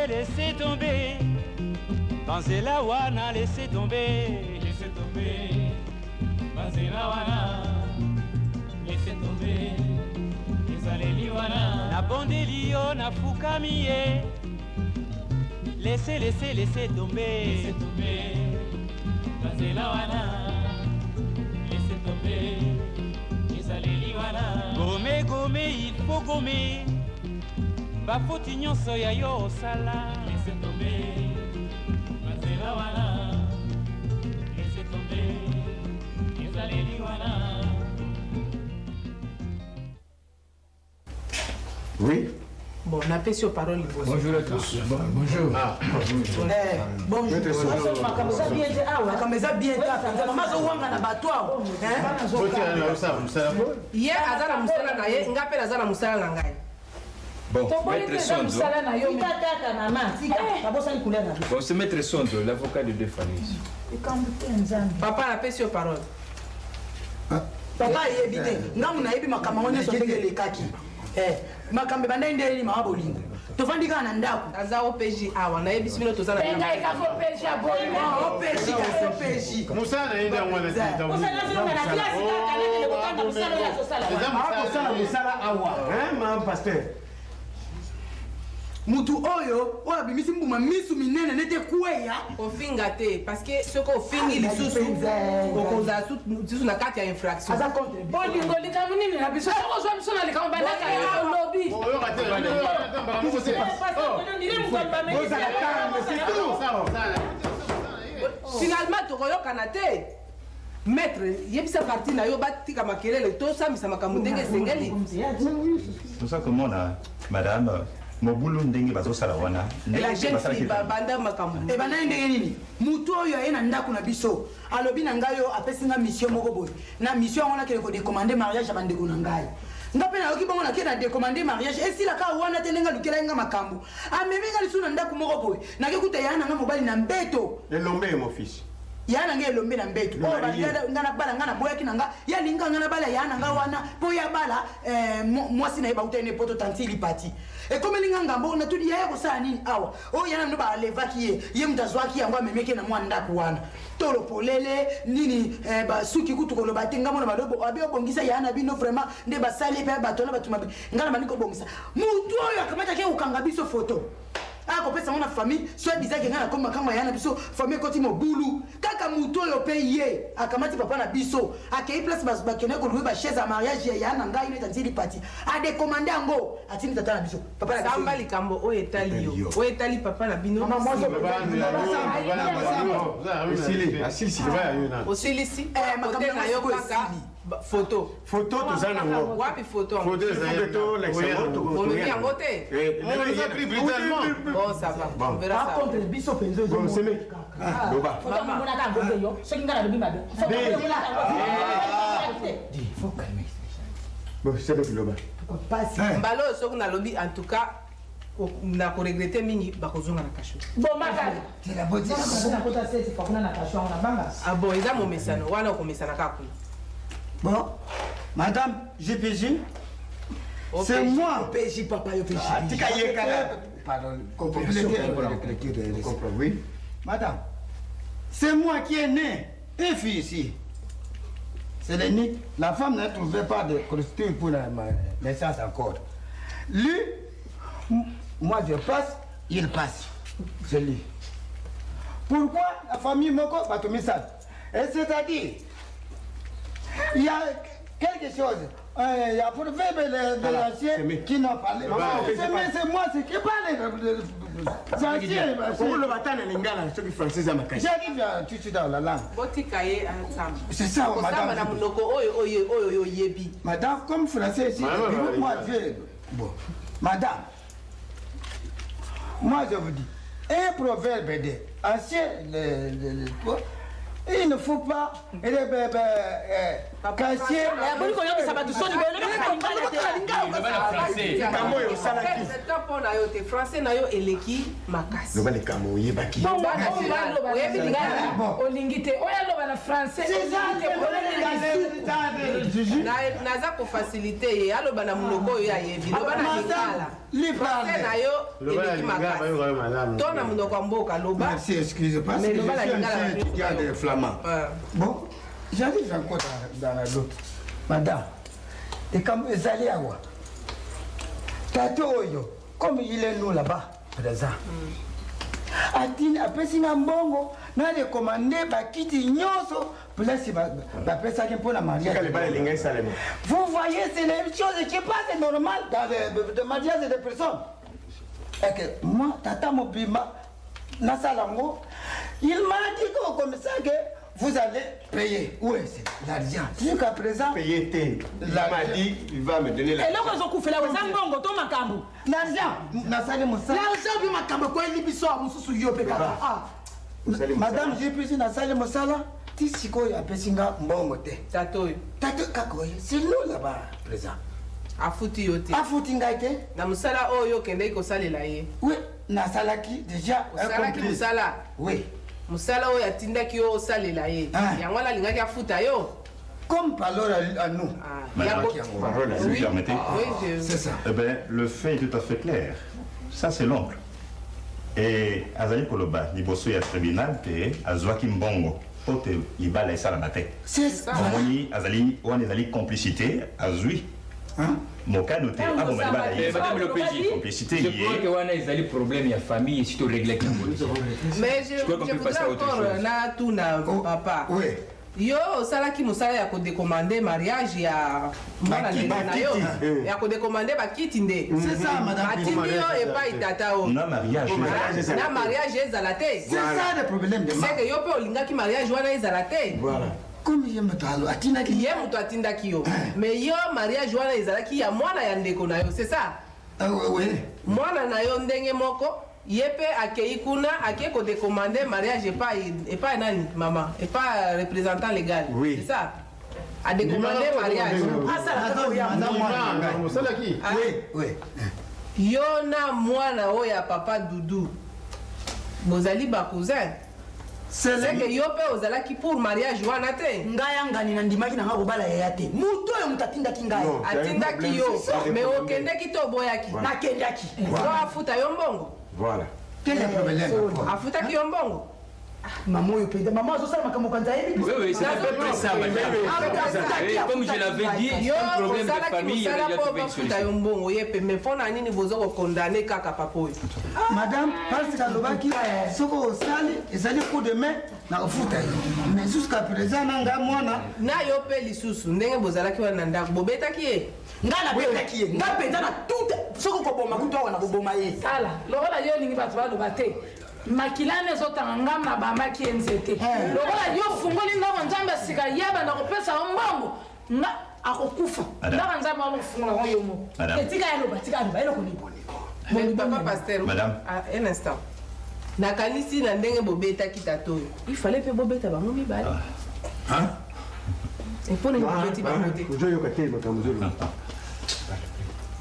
laissez tomber. Banzela wana, laissez tomber. Laissez tomber. Banzela wana, laissez tomber. Ezaleli wana. Na bondeli yo na fukami ye. Laissez tomber. Laissez tomber. Banzela wana, laissez tomber. Ezaleli wana. Gome, il faut gommer. Bafoti nyonso ya yo osala. Laissez tomber. Banzela wana, laissez tomber. Ezaleli wana. Oui. Bon, on a fait sur parole. Bonjour à tous. Bonjour. Ah, bonjour. Hier, azana musala na ye, ngape azana musala na ngai. Bon, maître Sondo. Bon, c'est maître Sondo, l'avocat de deux familles. Papa a fait sur parole. Papa est évité. Non, on a ébi makambo nyonso ndenge lekaki. Makambe banda ndeli ma bolingo. Tofandika na ndako. Aza OPJ awa na yebi sibino tozana. Benga ikafo OPJ abolingo. OPJ. Musana enda mwana tita. Musana zuma na klasi kaka nende kokanga musala ya sosala. Musala musala awa. Ma pasteur. Mutu oyo abimisi mbuma misu minene nete kweya ofinga te parce que ce ko fingi lisusu okoza susu na kati ya infraction aza contre bolingo likamuni na biso ko zo biso na likambo bandaka ya lobby oyo finalement tokoyokana te maître yebisa parti na yo batika makelele to sambisa makambo ndenge sengeli tout ça comment là madame mobulu ndenge bazosala wana la jeune fille banda makambo banda ndenge nini mutu oyo ayena ndako na biso alobi na ngai yo apesinga mission moko boye na mission wana kele ko décommander mariage abandeko na ngai ngape na yoki bongo na kena décommander mariage esila ka wana tenenga lukela nga makambo ameminga lisu na ndako moko boye na kekuta yana nga mobali na mbeto elombe mon fils yana nga elombe na mbeto o balingana ngana bala ngana boyaki nanga ya linga ngana bala yana nga wana po ya bala mwasi na yeba utene poto tantili pati e comme linga ngambo na tudi ya ko sa nini awa o yana ndo ba levaki ye mtazwaki yango amemeke na mwanda ku wana tolo polele nini ba suki kutuko lo batenga mona badobo abi obongisa yana bino vraiment nde ba sali pe batona batuma ngana maniko bongisa mutu oyo akamata ke ukanga biso photo ako pesa mona famille soit bizaki ngana koma kama yana biso famille koti mobulu kaka mutu oyo pe ye akamati papa na biso akei place bas bakene ko louer ba chaise à mariage ya yana ngai ne tantili party a de commander ngo atini tata na biso papa na samba likambo o etali yo o etali papa na bino mama moi osilisi makambo na yo kaka photo tozana ngo wapi photo photo omemi yango te on les a pris brutalement bon ça va on verra ça contre biso penzo bon c'est mais loba maman mona ka ngobe yo soki ngana lobi mabe faut calmer bon c'est le loba mbalo soki na lobi en tout cas na ko regretter mingi bakozonga na kasho bon maka ah bon eza momesano wana okomesana kaka bon madame GPJ c'est moi PJ papa yo PJ pardon oui madame c'est moi qui est né une fille ici c'est le nid la femme ne trouvait pas de costume pour la naissance encore lui moi je passe il passe c'est lui pourquoi la famille moko batomisa et c'est-à-dire il y a quelque chose il y a pour faire de l'ancien qui n'a parlé c'est moi c'est qui parle j'arrive tout de suite dans la langue c'est ça madame madame comme français ici moi bon madame moi je vous dis un proverbe de ancien Il ne faut pas casser. français na yo eleki makasi loba likambo oyebaki olingi te oyo aloba na français naza kofacilite ye aloba na monoko oyo ayebi loba na lingala français na yo eleki makasi to na monoko ya mboka loba. Merci, excusez parce que je suis un étudiant de flamand. Bon, j'arrive encore dans la l'autre. Madame, et comme vous allez à quoi? Tato Oyo, comme il est nous là-bas, présent. Atine, après si Nambongo, n'a les commandé, Bakiti Nyoso, pour laisser la personne pour la mariage. Vous voyez, c'est les choses qui passent normal dans le mariage des personnes. Et que moi, Tata Mobima, Nasalango, il m'a dit comme ça que vous allez payer. Où est l'argent? Jusqu'à présent. Payer T. Il m'a dit, il va me donner l'argent. Et là, vous avez fait l'argent. L'argent, vous m'avez quoi il biso à Moussou Yopeka. Madame, j'ai pu na salle Mosala. Tisiko ya pesinga mbongo te. Tato. Tato kakoye. C'est nous là-bas, présent. Afuti yote. Afuti ngaite. Na musala oyo kende ko salela ye. Oui, na salaki déjà. Salaki musala. Oui. Musala oyo atindaki yo salela ye. Yango la lingaki afuta yo. Comme parole à nous. Madame, si vous permettez. C'est ça. Eh bien, le fait est tout à fait clair. Ça, c'est l'oncle. Et Azali Koloba, Niboso ya tribunal, te Azwaki Mbongo, Ote Ibala et Salamate. C'est ça. Moni Azali, on est allé complicité, Azui. Moka noté, Madame le PJ, complicité. Je crois que on a des problèmes, il y a famille, et surtout régler avec la police. Mais je voudrais encore na tout na papa. Oui. Yo salaki musala ya kodécommander mariage ya mwana lelo na yo ya kodécommander bakiti nde. C'est ça madame. Atindi yo epa itata o. Na mariage. Na mariage ezala te. C'est ça le problème de moi. C'est que yo pe olingaki mariage wana ezala te. Voilà. Comme je me talo atindaki ye muto atindaki yo. Mais yo mariage wana ezalaki ya mwana ya ndeko na yo, c'est ça? Oui. Mwana na yo ndenge moko yepe akei kuna ake ko décommander mariage et pas nani maman et pas représentant légal. Oui. C'est ça. A décommander mariage. Oui. Yo na mwana oyo ya papa Doudou. Bozali ba cousin. C'est que yo pe ozalaki pour mariage wana te. Ngaya ngani na ndimaki na ngako bala ya te. Muto yo mutatindaki ngaya. Atindaki yo. Mais okendeki to boyaki. Nakendaki. Yo afuta yo mbongo. Voilà. Quel est le problème? Afutaki yo mbongo. Maman yo pede. Maman zo sala makambo kanza yebi. Oui, c'est à peu près ça, madame. Comme je l'avais dit, yo un problème de famille, il y a déjà trouvé une solution. yo mbongo yepe mais fona nini bozo ko condamner kaka papo. Madame, parce que l'obaki, soko osali, ezali coup de main na ofuta yo. Mais jusqu'à présent nanga mwana na yo pe lisusu ndenge bozalaki wana ndako bobetaki ye. Ngana betaki ye. Nga penda na tout soko ko boma kuto wana ko boma ye. Sala, lokola yo lingi bato baloba te. Makilane ezotanga ngam na bamaki ye nzete. Lokola yo fungoli ndako nzambe sika yeba na kopesa mbongo. Nga akokufa. Ndako nzambe alofungola yo mo. Etika ya loba, tika loba, eloko ni. Mais papa pasteur. Madame. Un instant. Nakanisi na ndenge bobetaki tato. Il fallait pe bobeta bango mibale. Hein? Il faut ne bobeti bango te. Ojo kate makamuzulu.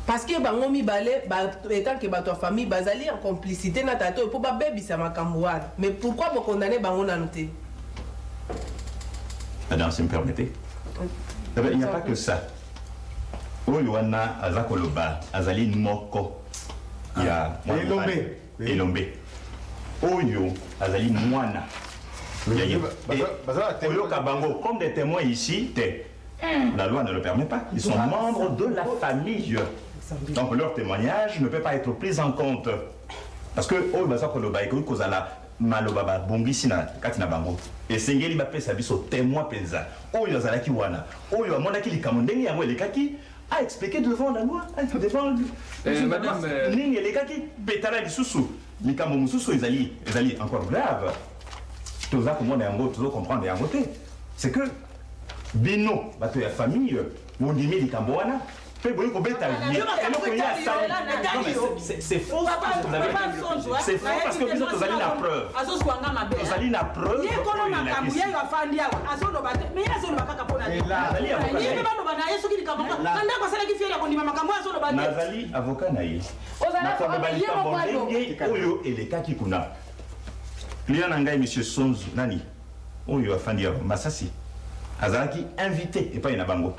Parce que bango mibale étant que bato famille bazali en complicité na tato pour ba bebisa makambo wana. Mais pourquoi vous condamner bango na noté? Madame, si vous me permettez. Il n'y a pas que ça. Oyuana Azakoloba, Azali Moko. Il y a Elombe. Oyo, Azali Mwana. Oyo Kabango, comme des témoins ici, la loi ne le permet pas. Ils sont membres de la famille. Donc leur témoignage ne peut pas être pris en compte. Parce que Oyo Azakoloba, Kozala, Malobaba, Bongisina, Katina Bango. Et Sengeli Bapé Sabiso, témoin penza. Oyo Azalaki Wana. Oyo Amonaki Likamondeni, Yango Lekaki. A expliqué devant la loi, devant madame. Ning et les gars qui pétala les sous-sous. Les camons sous-sous, ils allaient encore grave. Tout ça, tout le monde est en gros, tout le monde comprend et en côté. C'est que, Bino, bateau la famille, vous dimez les camboana, C'est faux. C'est faux parce que vous êtes allés la preuve. Vous allez la preuve. Nazali avocat naïe. Oyo et les cas qui kuna. Client nangai monsieur Sonzu nani. Oyo afandi Masasi. Azalaki invité et pas une bango.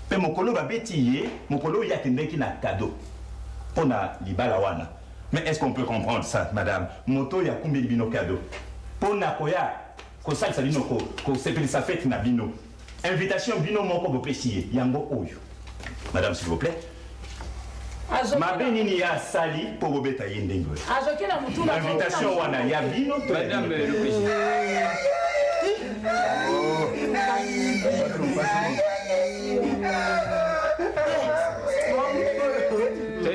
Pe mokolo ba betiye, mokolo ya tendeki na cadeau. Pona libala wana. Mais est-ce qu'on peut comprendre ça, madame? Moto ya kumbi bino cadeau. Pona koya ko salisa bino ko sepelisa fête na bino. Invitation bino moko bo pesiye yango oyo. Madame s'il vous plaît. Mabeni ni ya sali pour bobeta yendengo. Invitation wana ya bino madame le président.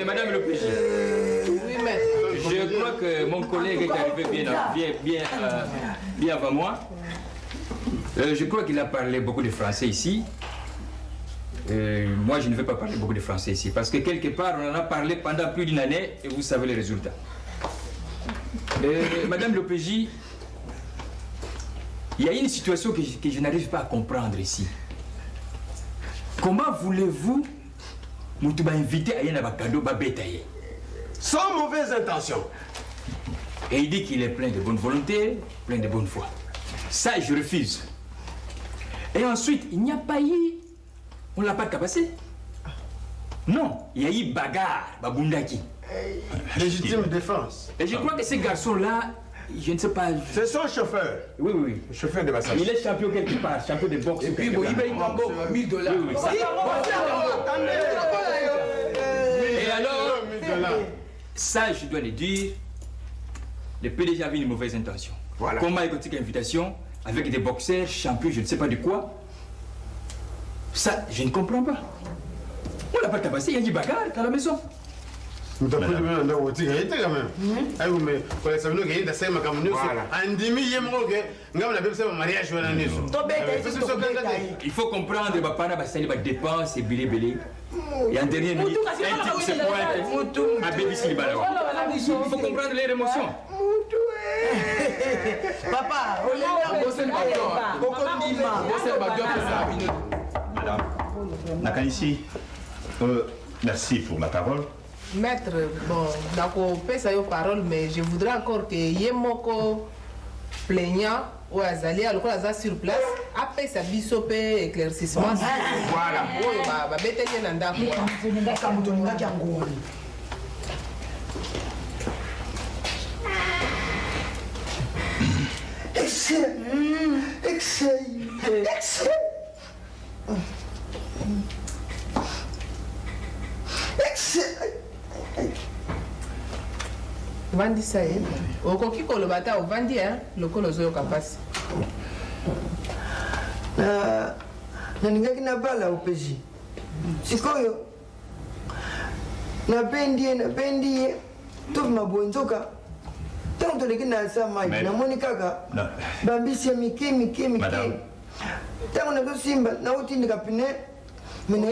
Madame le président. Oui, maître. Je crois que mon collègue est arrivé bien avant moi. Je crois qu'il a parlé beaucoup de français ici. Moi, je ne vais pas parler beaucoup de français ici parce que quelque part, on en a parlé pendant plus d'une année et vous savez les résultats. Madame l'OPJ, il y a une situation que je n'arrive pas à comprendre ici. Comment voulez-vous nous inviter à y avoir un cadeau babetaye? Sans mauvaise intention. Et il dit qu'il est plein de bonne volonté, plein de bonne foi. Ça, je refuse. Et ensuite, il n'y a pas eu... On ne l'a pas capassé. Non, il y a eu bagarre, babundaki. Légitime défense. Et je crois que ces garçons-là, je ne sais pas... C'est son chauffeur. Oui, oui. Le chauffeur de Masasi. Il est champion quelque part, champion de boxe. Et puis, bon, il paye une banque, $1000. Oui, oui. Et alors, ça, je dois le dire, le PDG avait une mauvaise intention. Voilà. Comment écouter une invitation avec des boxeurs, champions, je ne sais pas de quoi. Ça, je ne comprends pas. On l'a pas tabassé, il y a du bagarre dans la maison. Nous t'avons dit que nous avons dit que quand même. Ah oui, mais pour les savons que il y a des semaines comme nous. Andimi yemoge, nous avons appelé ça mariage ou un Il faut comprendre que papa n'a pas de dépenses et bilé. Et en dernière minute, un type se pointe à Bébi Silibala. Il faut comprendre les émotions. Papa, Madame Nakanishi, merci pour la parole. Maître, bon, d'accord, pesa yo parole, mais je voudrais encore que Yemoko plaignant ou Azali, alors qu'on a sur place, après sa bisope éclaircissement. Voilà. Oui, bah, bête nanda quoi. Vandi ça y est. Okoki kolobata o vandi hein, lokolo zo kapasi. Ningaki na bala upeji. Sikoyo. Napendi tu mabonzoka. Tanto lekina sama na monikaka. Bambisi miki. Tango na kusimba na utindi kapine. Il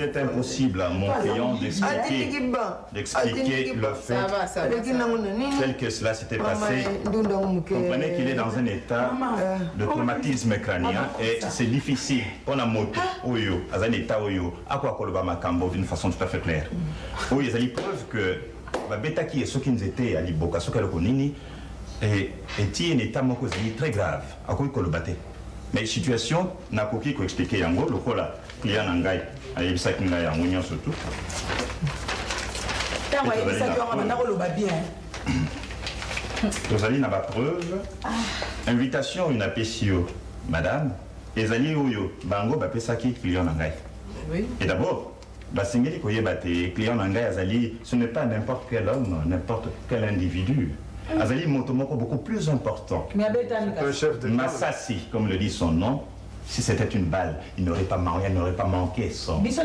est impossible à mon client d'expliquer le fait tel que cela s'était passé. Comprenez qu'il est dans un état de traumatisme crânien et c'est difficile pour la moto, dans un état à quoi d'une façon tout à fait claire. Oui, il y a des preuves que Beta qui est ce qui nous était à Liboka, ce qu'elle connaît, et un état très grave à quoi il battait. Mais situation n'a pas pu expliquer yango le quoi là client nangai ayi bisa kinga ya munyo surtout. Tango ayi bisa yo ngana ko loba bien. Tozali na ba preuve. Invitation une apesio madame ezali oyo bango ba pesaki client nangai. Oui. Et d'abord ba singeli ko yebate client nangai azali ce n'est pas n'importe quel homme, n'importe quel individu. Azali Motomoko beaucoup plus important. Un chef de Masasi, comme le dit son nom, si c'était une balle, il n'aurait pas manqué son but.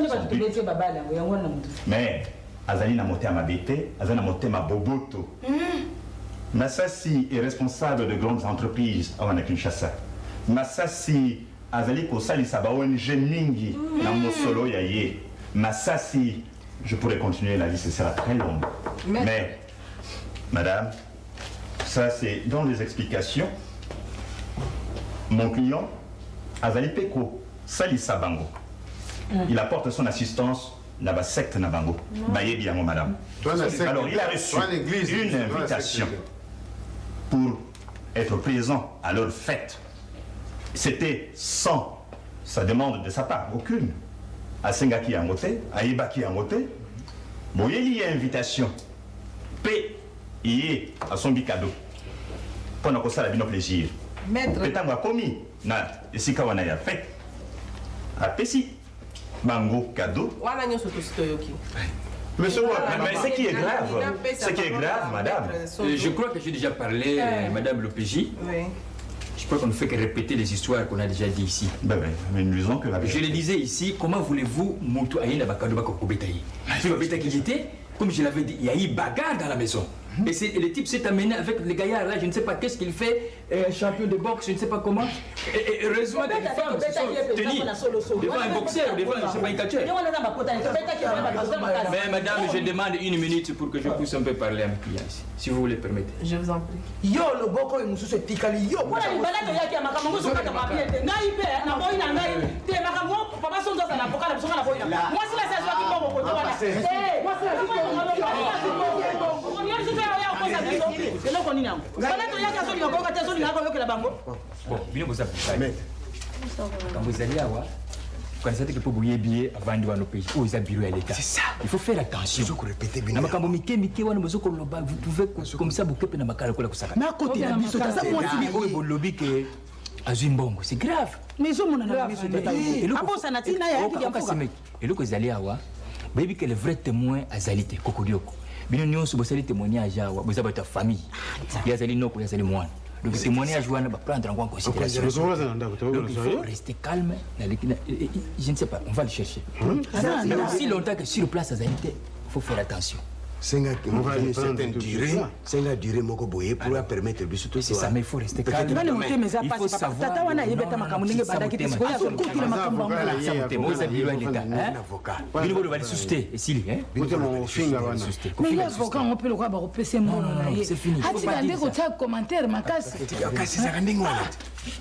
Mais Azali n'a monté à ma bête, Azali n'a monté ma boboto. Masasi est responsable de grandes entreprises à Kinshasa. Masasi azali kosalisa ba ONG mingi na mosolo ya ye. Masasi, je pourrais continuer, la liste sera très longue. Mais madame, ça c'est dans les explications. Mon client, azali peko salisa bango. Il apporte son assistance dans la secte Nabango. Baye bien, madame. Alors, il a reçu une invitation pour être présent à leur fête. C'était sans sa demande de sa part, aucune. À Sengaki Angote, à Ibaki Angote, Boyeli y a invitation. P. Y à son bicado. Pendant que ça, la bino plaisir. Maître. Pétango a commis. Na, et si Kawana y a fait. A Pessi. Bango cadeau. Mais ce qui est grave, madame. Je crois que j'ai déjà parlé, madame l'OPJ. Oui. Je crois qu'on ne fait que répéter les histoires qu'on a déjà dit ici. Mais nous disons que la Je le disais ici, comment voulez-vous Moutou Aïna Bakado Bakobetaï? Qui était, comme je l'avais dit, il y a eu bagarre dans la maison. Et le type s'est amené avec les gaillards là, je ne sais pas qu'est-ce qu'il fait, champion de boxe, je ne sais pas comment. Et heureusement que les femmes se sont tenues devant un boxeur, devant je ne sais pas un catcheur. Mais madame, je demande une minute pour que je puisse un peu parler à mes clients ici, si vous voulez permettre. Je vous en prie. Yo le boko et mususu tikali yo. Voilà les balades ya ki amaka mongo soka papier te. Ngai pe na boy na ngai. Te makambo papa sonzo za na pokala songa na boy na. Moi c'est la saison qui bombo koto wana. Eh, moi c'est la Bon, bien vous savez. Quand vous allez à Wa, vous connaissez que pour bouiller billet avant de voir nos pays, où ils bureau à l'État. C'est ça. Il faut faire attention. Vous pouvez comme ça vous couper dans ma carrière. Mais à côté la biso, ça moi c'est le lobby que Azumbongo, c'est grave. Mais je m'en a biso. Ah bon ça n'a tina ya ki yafuka. Et le que vous allez à Wa, baby que le vrai témoin Azalité Kokodioko. Bino nyonso bosali témoignage awa boza bata famille yazali noko yazali mwana donc témoignage wana ba prendre en considération donc il faut rester calme je ne sais pas on va le chercher mais aussi longtemps que sur place Azalité il faut faire attention Senga qui va une certaine durée, Senga durée moko boye pour permettre de surtout c'est ça mais il faut rester calme il faut savoir tata wana yebeta makamunenge badaki tisiko ya soko na makambo ngala témoignage bilo l'État hein bilo bo va le susciter et s'il hein mon finga wana mais l'avocat on peut le quoi ba repese mono na ye c'est fini ati kande ko ta commentaire makasi kasi ça rending wana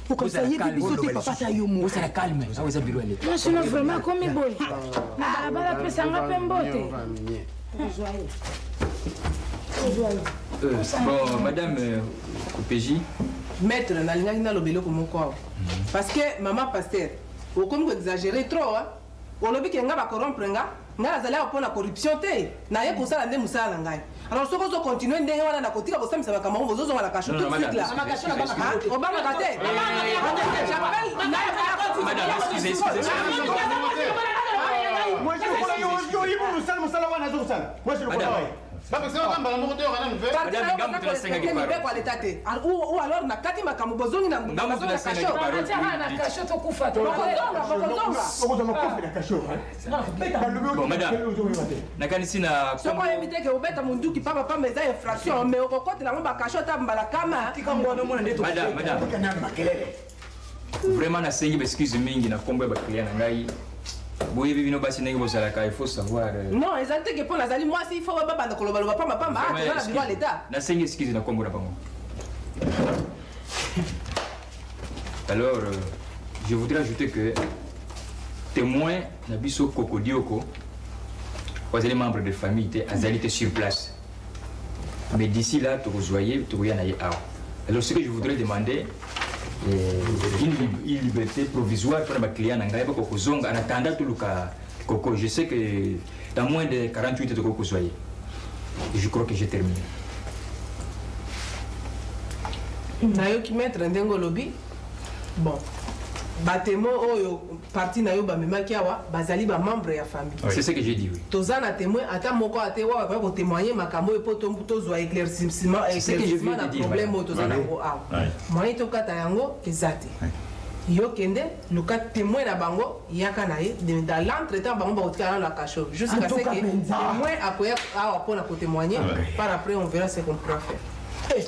pour ça yebi biso te papa ta yo mo ça la calme ça vous a bilo l'État non sinon vraiment comme boy na bala pesa ngape mbote bon, madame OPJ. Maître, nalinga na lobelo comme quoi. Parce que maman pasteur, au comme vous exagérez trop hein. Au lobby que nga ba corrompre nga azala pour la corruption te. Na ye ko sala ndé musala ngai. Alors ce qu'on continue ndenge wana na kotika ko samisa ba kamaro bozo zonga la cache tout de suite là. Obama kate. Madame, excusez. Moi je crois que moi je le crois. Parce que on va me moteur à la ou alors na kati makamu bozongi na bon madame nakanisi na soko invité que obeta munduki papa pa meza infraction mais okokote la ngomba kasho ta mbala kama madame vraiment na sengi excuse mingi na kombo ba client na ngai boye bibino basi ndenge bosalaka il faut savoir non exactement que pour nazali moi si il faut baba na koloba loba papa pamba ah tu vas la bureau à l'état na sengi excuse na kombo na bango alors je voudrais ajouter que témoin na biso Kokodioko vous êtes membre de famille azalité sur place mais d'ici là tu rejoignez tu voyez na ye alors ce que je voudrais demander une liberté provisoire pour les clients en attendant tout le cas. Je sais que dans moins de 48 heures, je crois que j'ai terminé. Nayoki maître ndengo lobby. Bon. Batemo oyo parti na yo ba memaki awa bazali ba membre ya famille. C'est ce que j'ai dit oui. Tozana témoin ata moko ate wa ba témoigner makambo epo to zo éclaircissement na problème au tozana ko awa. Moi to kata yango ezate. Yo kende luka témoin na bango yaka na ye dans l'entretemps bango ba otika na la cacho jusqu'à ce que témoin akoya awa pour na ko témoigner par après on verra ce qu'on pourra faire.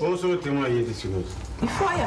On se témoigner de ce Il faut aller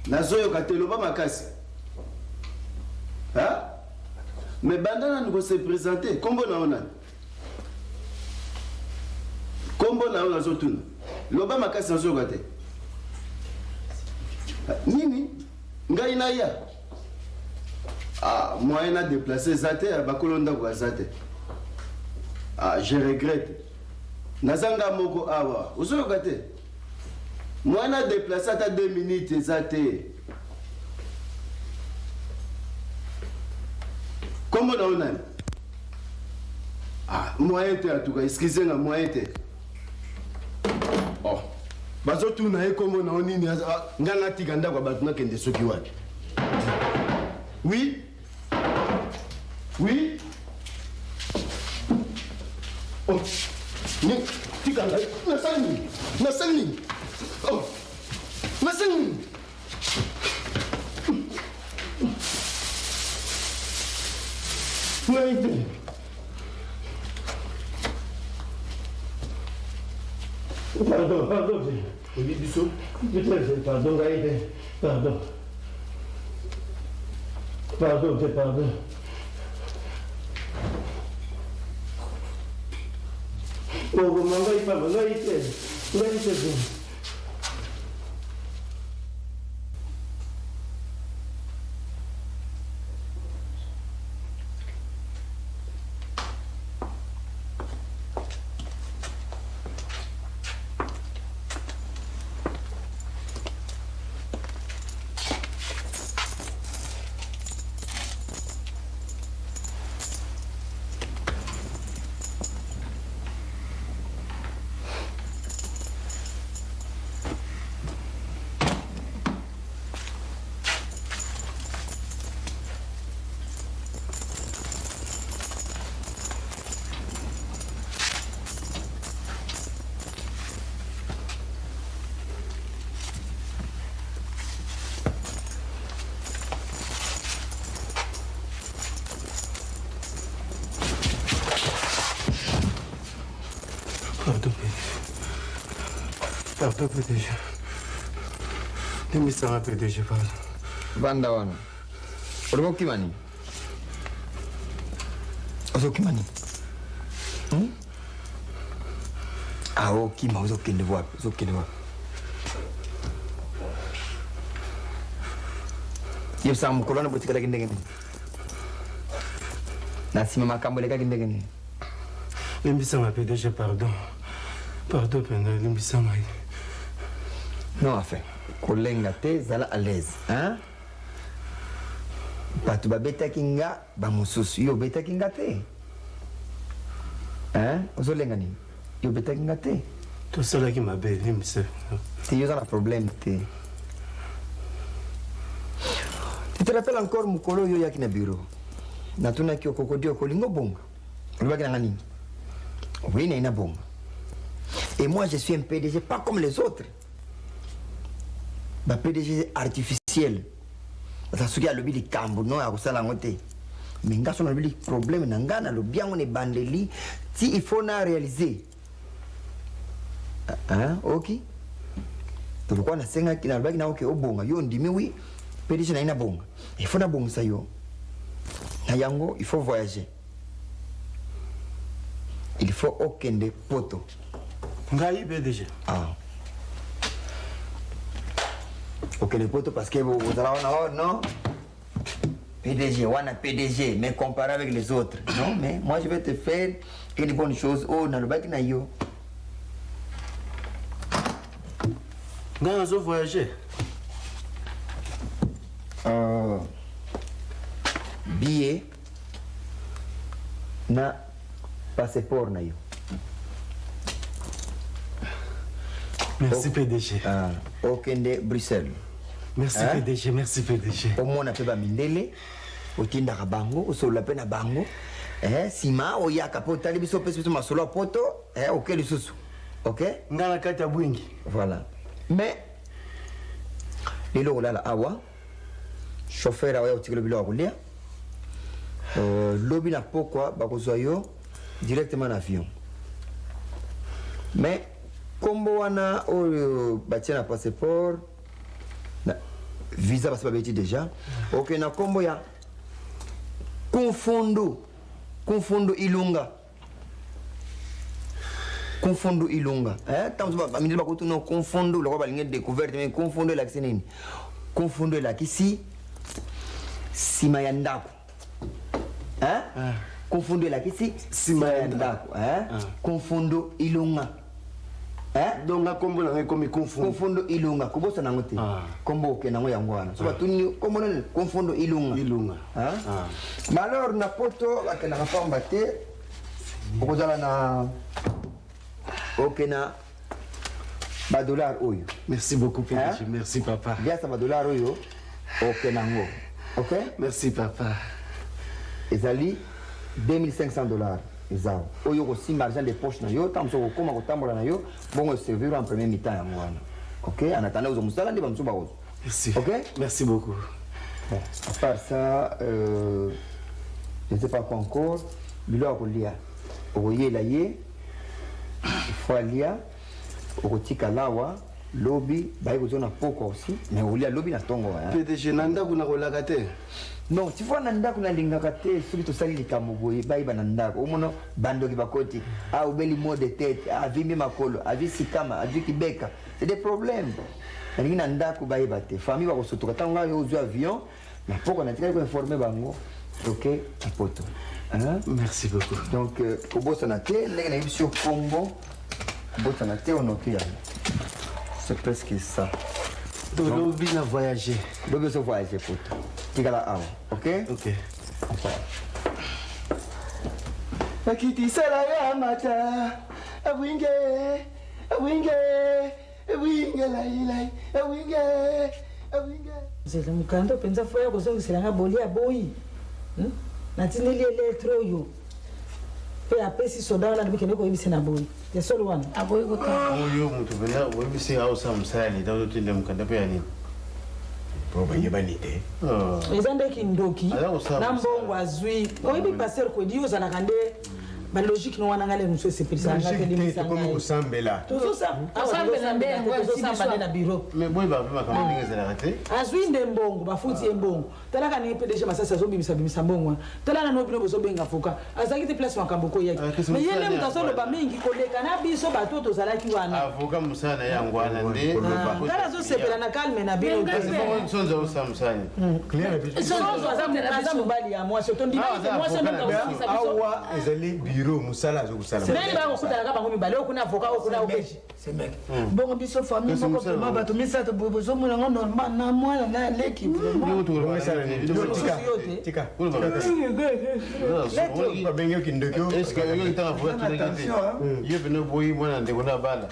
nazoyoka te loba makasi mais bandana niko se présenter kombo na ona kombo na ona zotuna loba makasi nazoyoka te nini ngai na ya moyen à déplacer zate bakolo ndako azate je regrette nazanga moko awa ozoyoka te moyen à déplacer ata 2 minutes zate kombo na onani moyen te atuka excusez nga moyen te bazotuna ye kombo na onini nga natika ndako ya bato nakende soki wapi oui oui tika ngai nasali nini nasali nini nasali nini ngai te pardon obi biso pardon ngai te pardon ngai papa ngai te Pardon, PDG. Limbisanga PDG, pardon. Banda wana. Uri ukimani? Uzokimani? Ukima uzokende wapi? Uzokende wapi? Yebsa mkolona butika kinde kinde. Nasima makambo leka kinde kinde. Limbisanga PDG, pardon. Pardon, Penda, limbisanga. Non, enfin, kolenga te zala à l'aise, hein? Batu babeta kinga ba mususu yo beta kinga te. Hein? Ozolenga ni. Yo beta kinga te. To sala ki mabe, limbisa. Ti yo zala problème te. Tu te rappelles encore mukolo yo yaki na bureau. Natuna ki okokodio kolingo bonga. Ulibaki na ngani? Oui, na ina bonga. Et moi je suis un PDG pas comme les autres. Ba PDG artificiel. Parce que ce qui a le billet cambo non à kusala ngote. Mais nga son le billet problème na nga na le bien on est bandeli si il faut na réaliser. OK. Donc quoi na senga kina baki na OK obonga yo ndimi oui PDG na ina bonga. Il faut na bonga ça yo. Na yango il faut voyager. Il faut okende poto. Ngai PDG. Ok, les potes, parce que vous allez non PDG, wana PDG, mais comparé avec les autres. Non, mais moi je vais te faire une bonne chose. Oh, dans le bac, na yo. Nga zo voyager. Billet na passeport na yo. Merci PDG. Okende Bruxelles. Merci PDG, merci PDG. Au moins on a mindele, otinda bango, osola pe na bango. Sima oyaka po tali biso pe biso masolo poto, OK lisusu. OK? Ngala kata bwingi. Voilà. Mais lelo la awa chauffeur awa otikelo bilo akulia. Lobi na pokwa bakozwa yo directement en avion. Mais kombo wana oyo batia na passeport na visa basi babeti déjà. OK na kombo ya Confondo Ilunga. Confondo Ilunga. Tant ba mi ba koto no confondo lo ba linge découverte mais confondo la kinini. Confondo la kisi sima ya ndako. Confondo la kisi sima ya ndako. Confondo Ilunga. Donc na kombo na komi confondo Ilunga. Kobosa nango te. Kombo ke nango yango wana. So batuni kombo na confondo Ilunga. Malheur na poto akela na pamba te. Okozala na OK na ba dollar oyo. Merci beaucoup PDG. Merci papa. Bien ça ba dollar oyo. OK nango. OK? Merci papa. Ezali $2500. Ezao. Oyo ko si argent de poche na yo, tamso ko koma ko tambola na yo, bongo servir en premier mi-temps ya mwana. OK? En attendant aux musala ndi ba msuba ozo. Merci. OK? Merci beaucoup. Bon, à part ça, je ne sais pas quoi encore. Bilo akolia. Oye la ye. Folia. Okotika lawa. Lobby. Baye kozona poko aussi. Mais olia lobby na tongo. PDG nanda kuna kolaka te. Non, tu vois nanda kuna lingaka te. Soki to sali likambo boye baye bananda. Omono bando ki bakoti. Ah obeli mot de tête. Ah vimi makolo. Ah vi sikama. Ah vi kibeka. C'est des problèmes. Ningi nanda ku baye bate. Famille ba kosotoka tanga yo zo avion. Mais pourquoi on a tiré pour informer bango. OK, poto. Merci beaucoup. Donc au bout ça n'a été les sur Congo. Au bout ça n'a été on OK. C'est presque ça. Donc l'obli na voyager. L'obli se voyager poto. Tigala awa. OK? OK. Nakiti sala ya mata. Awinge. Zela mukando penza foya kozongisela nga boli ya boyi. Natineli eletro yo. Pe apesi soda wana ndibikene ko yibise na boyi. Ya solo wana. Aboyi ko ta. Oyo mutu bena wibise au samsali dawo tinde mukanda pe yani. Boba yebani te. Ezande kindoki. Na mbongo azwi. Oyibi passer ko dio zana kande. Ba logique no wana ngale muso sepelisa ngake limisa ngale. Comme kusambela. Tuzosa. Asambela mbengo tuzosa na bureau. Mais boy ba pema kama ningezela kate. Azwi nde mbongo bafuti mbongo. Talaka ni PDG masasa zobimisa mbongo. Talaka no bino bozobenga foka. Azaki te place makamboko yaki. Mais yele mutazolo ba mingi koleka na biso batoto zalaki wana. Avoka musana yangu wana nde. Ngala zo sepela na calme na bino. Sonzo usamsani. Claire biso. Sonzo azamu bali ya moi surtout ndima moi c'est même ka awa ezali bureau musala zo kusala. C'est même ba ko kutala ka bango mibale okuna avoka okuna okeji. C'est mec. Bon biso famille moko vraiment bato misata bozo mona normal na mwana na leki vraiment. Tika. Ba benyo kindokyo. Est-ce que yo tanga voix tout le yo beno boyi mwana ndeko na bala.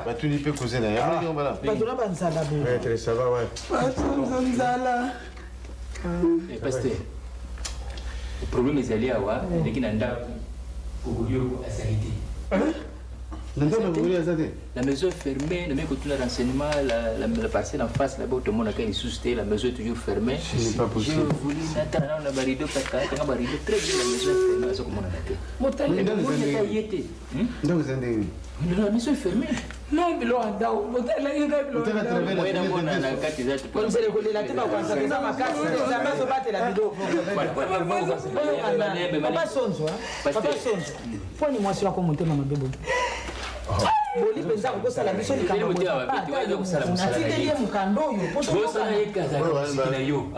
Ba tu lipe kozela. Ya ngo bala. Ba tuna banzala bo. Très ça va ouais. Banzala. Et pasteur. Le problème est allé à voir, et qui n'a pas à s'arrêter. La maison est fermée, le mec a tout le renseignement, la parcelle en face, là-bas, tout le monde a qu'à susciter, la maison est toujours fermée. C'est pas possible. Je voulais attendre, on a barrido, très bien, la maison est fermée, c'est comme on a été. La maison est fermée. Non, bilo andao. Motel la yinga bilo. Comme c'est le collègue là, tu vas voir ça. Ça m'a cassé. Ça m'a sauvé la vidéo. Papa sonzo, papa sonzo. Faut ni moi sur la commenter maman bébé. Boli penza ko sala biso ni kama moja. Natindeli mukando yo. Bosa na yekaza na yo.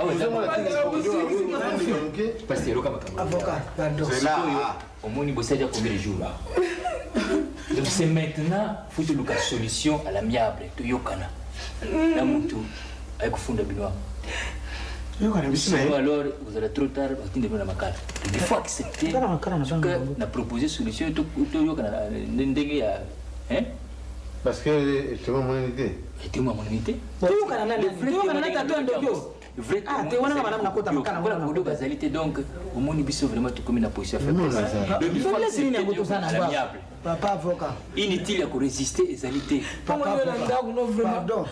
Parce que kama avocat, pardon. C'est là. Au moins, il bosse déjà combien de jours là. Donc c'est maintenant, il faut trouver une solution à l'amiable. Tu yokana. La moutou, avec fond de binois. Alors, vous allez trop tard, vous allez dans ma carte. Il faut accepter que la proposée solution, tu yokana, n'endenge ya, hein? Parce que tu vois mon unité. Tu vois mon unité. Tu vois donc, au moins, il faut vraiment tout comme une position faible. Papa avocat. Inutile à résister aux alité. Pardon.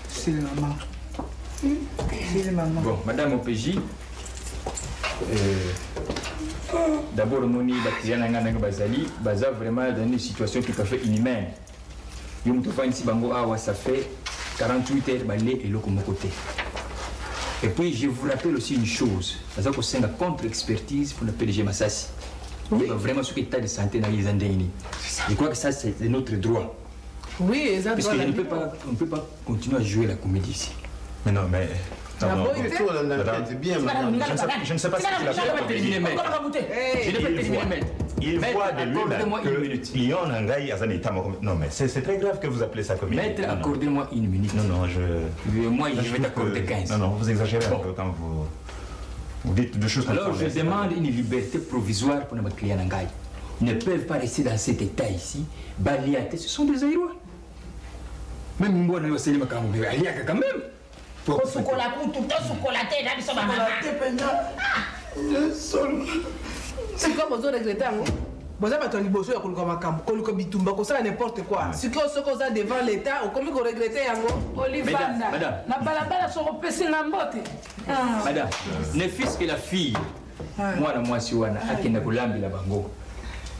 C'est le maman. C'est le maman. Bon, Madame OPJ, d'abord, le moni Bazali, Baza vraiment dans une situation tout à fait inhumaine. Ça fait 48 heures balé et l'eau comme côté. Et puis, je vous rappelle aussi une chose, parce que c'est une contre-expertise pour le PDG Massassi. Il y a vraiment ce état de santé dans les Andéini. Je crois que ça, c'est notre droit. Oui, exactement. Parce qu'on ne peut pas continuer à jouer la comédie ici. Mais non, mais... Je ne sais pas ce qu'il a fait. Il voit de lui-même que Lyon Nangaï a un état. Non, mais c'est très grave que vous appelez ça comédie. Maître, accordez-moi une minute. Non, moi, je vais t'accorder 15. Non, vous exagérez un peu quand vous dites des choses comme ça. Alors, je demande une liberté provisoire pour notre client Nangaï. Ils ne peuvent pas rester dans cet état ici. Baliaté, ce sont des Aïrois. Même moi, je vais quand même. C'est comme vous regrettez. Vous avez un liboso à Koluka Bitumba, ça n'importe quoi. Ce que vous avez devant l'État, vous regrettez. Olivanda, la balabala sur le PC Nambote. Madame, ne fût-ce que la fille, moi, si on a Akenda Kulambi la Bango,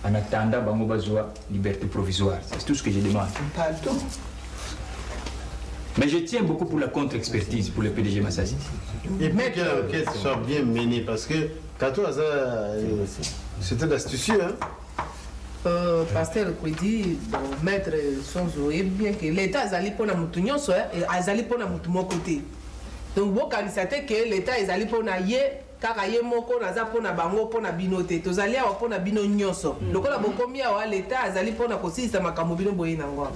en attendant Bango Bazoua, liberté provisoire. C'est tout ce que je demande. Mais je tiens beaucoup pour la contre-expertise pour le PDG Massassi. Et puis que l'enquête soit bien menée, parce que Kato c'était astucieux. Pasteur Kwedi, maître Sonzo, et bien que l'État a pour la moutonnion, a pour la mouton côté. Donc, vous avez que l'État est allé pour la kaka ye moko naza pona bango pona bino te tozali awa pona bino nyonso lokola bokomi awa l'État azali pona kosilisa makambo bino boye nango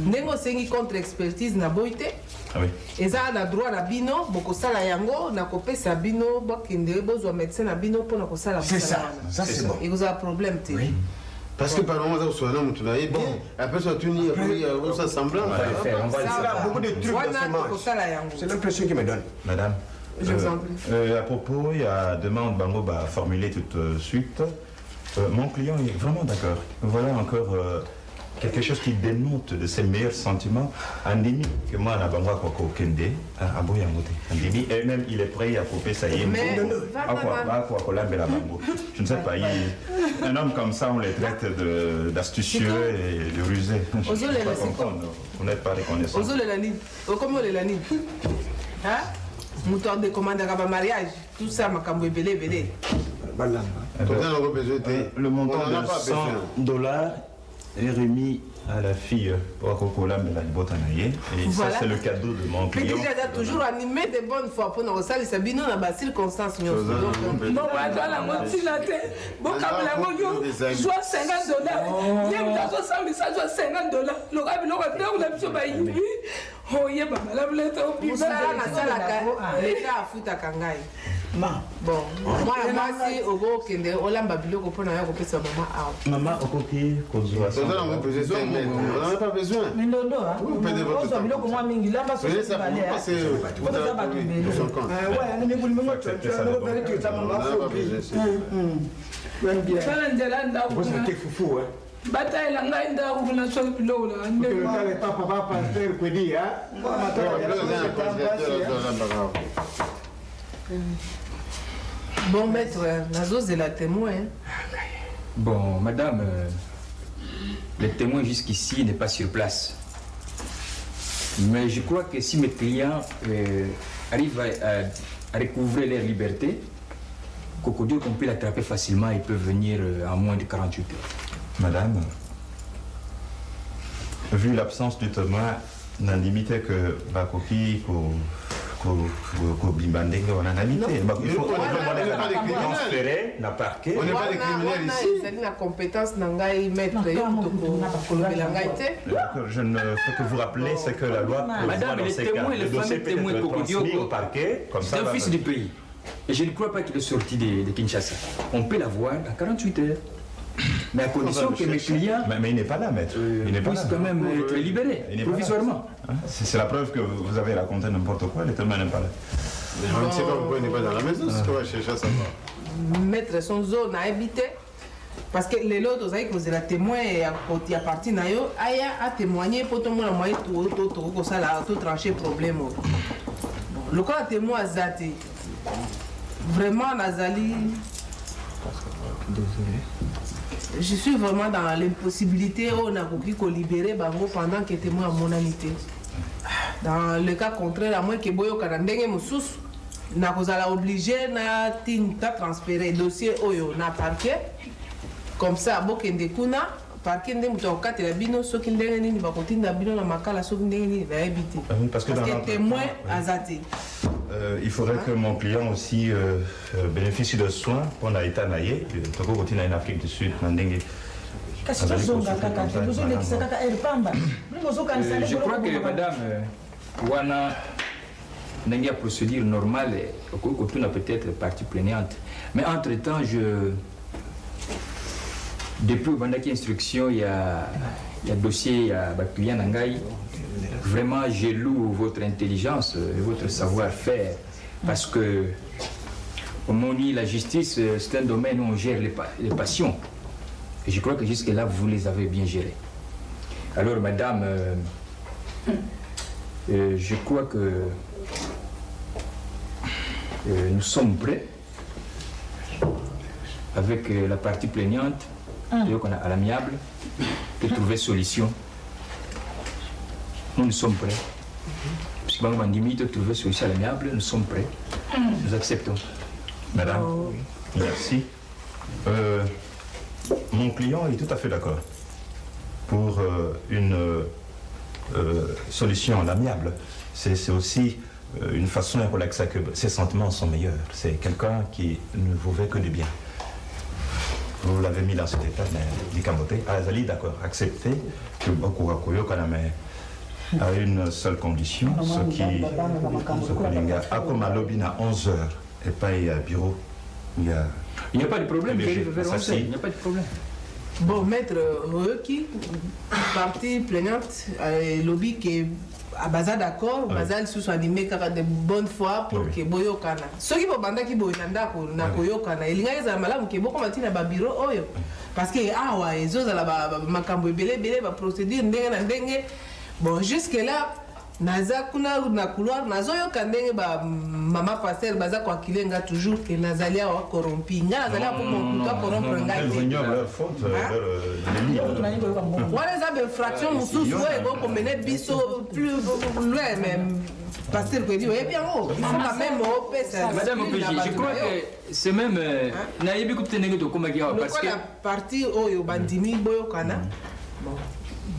ndenge osengi contre expertise na boyi te eza na droit na bino bokosala yango na kopesa bino bokende bozwa médecin na bino pona kosala wana ekozala problème te parce que par moment ça soit non tu l'as bien après ça tu n'y a ça semblant on va le faire beaucoup de trucs dans ce match c'est l'impression qu'il me donne madame. À propos, il y a demande Bango à formuler tout de suite. Mon client est vraiment d'accord. Voilà encore quelque chose qui dénote de ses meilleurs sentiments. Andimi, que moi, à Bango, à Kende, à Boyangote. Andimi, et même il est prêt à couper ça. Je ne sais pas, un homme comme ça, on les traite d'astucieux et de rusés. Je ne peux pas comprendre. Vous n'êtes pas reconnaissant. Comment les lani? Hein? Mouton de commande à mariage, tout ça, ma cambo belé. Le montant de $100 est remis à la fille pour Cocola Melanie. Et ça, c'est le cadeau de mon client. Mais déjà, toujours animé de bonne foi pour nos salles, c'est bien dans la circonstance. Non, la moitié la tête. Bon, comme la moyo, soit $50. Il y a une chose, ça soit $50. Le rabbi, on a besoin de oh, il y a pas mal de temps. Vous savez, l'État a foutu à Kangaï. Bon, moi, si au beau Kende, on l'a babilé au point d'ailleurs au sa maman. Maman, au coquille, on n'en a pas besoin. Mais non, vous pouvez votre temps. Bataille la ngai nda kuna so bilo la ande ma papa pasteur Kwedi hein bon maître nazo c'est la témoin. Bon madame le témoin jusqu'ici n'est pas sur place. Mais je crois que si mes clients arrivent à recouvrer leur liberté, Cocodio qu'on peut l'attraper facilement, il peut venir en moins de 48 heures. Madame, vu l'absence du témoin, na limite que bakoki kobimba ndenge wana na limite il faut transférer na parquet. On n'est pas des criminels ici. C'est une compétence nangai maître kolobela ngai te. Je ne peux que vous rappeler ce que la loi Madame, les témoins, les familles témoins de au parquet comme ça. C'est un fils du pays. Et je ne crois pas qu'il est sorti de Kinshasa. On peut l'avoir à 48 heures. Mais à condition que mes clients... Mais il n'est pas là, maître. Il n'est pas là. Puisse quand même être libéré, provisoirement. C'est la preuve que vous avez raconté n'importe quoi, le témoin n'est pas là. Je ne sais pas pourquoi il n'est pas dans la maison, c'est ce qu'on va chercher à savoir. Maître son zone a habité. Parce que les autres, vous savez que la témoin est à partir de yo, aya a témoigné pour tout le monde moyen tout ça là tout trancher problème. Le cas témoin a zaté. Vraiment Nazali. Je suis vraiment dans l'impossibilité on a compris qu'on libérer Bango pendant que témoin à mon amitié. Dans le cas contraire, à moins que Boyo Kanandenge Moussous, n'a pas obligé na transférer le dossier Oyo na parquet. Comme ça, Bokende Kuna, parquet de Moutoka, la bino, ce qui n'est pas continué na bino na makala, ce qui n'est pas habité. Parce que témoin à Zati. Il faudrait que mon client aussi bénéficie de soins pour l'État naïe. Toko continue en Afrique du Sud, Nandenge. Je crois que madame Wana n'a pas procédure normale, qu'on a peut-être partie plaignante. Mais entre-temps, depuis pendant qu'il y a instruction, il y a dossier, il y a client Nangaï. Vraiment, je loue votre intelligence et votre savoir-faire parce que, comme on dit, la justice, c'est un domaine où on gère les passions. Et je crois que jusque-là, vous les avez bien gérées. Alors, madame, je crois que nous sommes prêts avec la partie plaignante, à l'amiable, de trouver solution. Nous sommes prêts. Parce que nous limite trouver solution à l'amiable, nous sommes prêts. Nous acceptons. Madame, merci. Mon client est tout à fait d'accord pour une solution à l'amiable. C'est aussi une façon de relaxer que ses sentiments sont meilleurs. C'est quelqu'un qui ne vous veut que du bien. Vous l'avez mis dans cet état, mais Dikamote, Azali, d'accord, acceptez que Bokurakoyo Kaname à une seule condition, ce qui a comme à lobby à 11h et pas à bureau. Il n'y a pas de problème, il n'y a pas de problème. Bon, maître, qui partie plaignante, lobby qui à Baza d'accord, Baza sous animé de bonne foi pour que Boyo Kana. Ceux qui vont banda qui boyo nanda ko na Boyo Kana, il y a des malamu qui beaucoup matina ba bureau oyo. Parce que ah ouais, ils ont la makambo belé ba procédure ndenge. Bon, jusque là, naza kuna na couloir nazoyo kandenge ba mama pasteur baza kwa kilenga toujours que nazalia wa corrompi. Nazalia pour mon couteau corrompre ngai. Ils ignorent leur faute, Voilà ça des fractions mususu ouais bon pour mener biso plus loin même. Pasteur que dit et bien oh, il faut quand même ça. Madame Opeji, je crois que c'est même na yebi kutenenge to koma kia parce que la partie oyo bandimi boyo kana. Bon,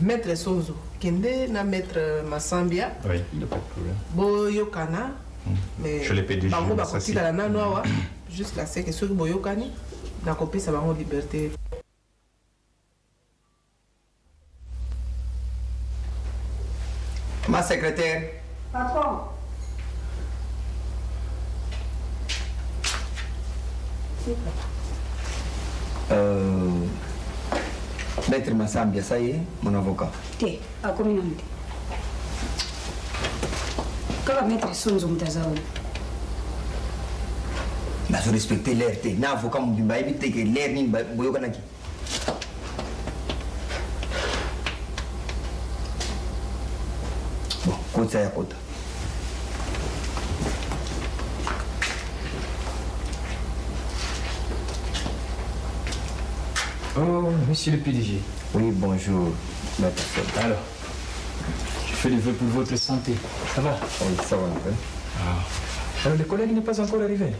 maître Sozo Kende na maître Massambia. Oui, il n'y a pas de problème. Boyo kana. Mais je l'ai pédé. Bango ba kotika la nanoa jusqu'à ce que ceux boyo kani na copie ça bango liberté. Ma secrétaire. Patron. Maître Massambia, ça y est, mon avocat. Té, à communauté. Quand maître Sonzo Mutazawa. Bah, je respecte l'air, té. Na avocat m'a évité que l'air ni boyo kanaki. Bon, compte ça y a compte. Oh, monsieur le PDG. Oui, bonjour, maître. Alors, je fais le vœu pour votre santé. Ça va? Oui, ça va un peu. Alors, le collègue n'est pas encore arrivé?